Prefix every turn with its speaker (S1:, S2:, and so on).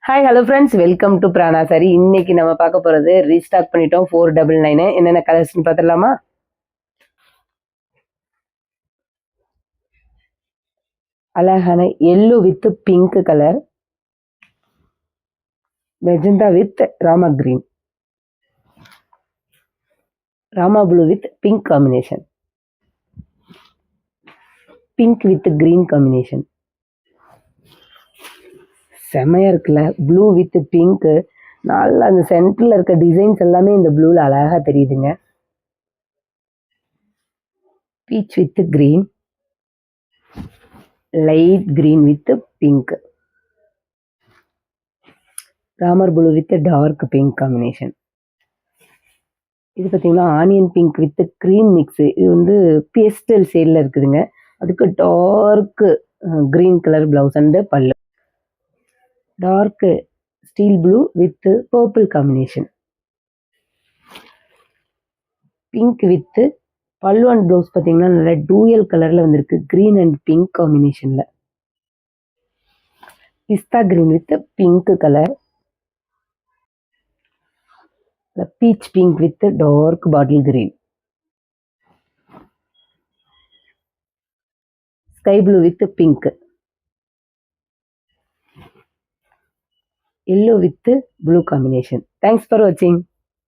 S1: Hi hello friends, welcome to Prana saree. இன்னைக்கு நம்ம பார்க்க போகிறது ரீஸ்டாக் பண்ணிட்டோம் 499. என்னென்ன கலர்ஸ்னு பார்த்துடலாமா? அழகான yellow with pink colour, magenta with Rama green, Rama blue with pink combination, pink with green combination. செமையா இருக்குல்ல? Blue with pink. நல்லா அந்த சென்டர்ல இருக்க டிசைன்ஸ் எல்லாமே இந்த ப்ளூல அழகா தெரியுதுங்க. Peach with green, light green with pink, Ramar blue with dark pink combination. இது பார்த்தீங்கன்னா onion pink with cream mix. இது வந்து பேஸ்டல் ஷேடில் இருக்குதுங்க. அதுக்கு dark green colour blouse and pallu. Dark steel blue with purple combination. Pink with pallu and blouse பார்த்தீங்கன்னா நல்லா dual கலரில் வந்திருக்கு, க்ரீன் அண்ட் பிங்க் காம்பினேஷனில். Pista green with pink colour, peach pink with dark bottle green, sky blue with pink, yellow with blue combination. Thanks for watching.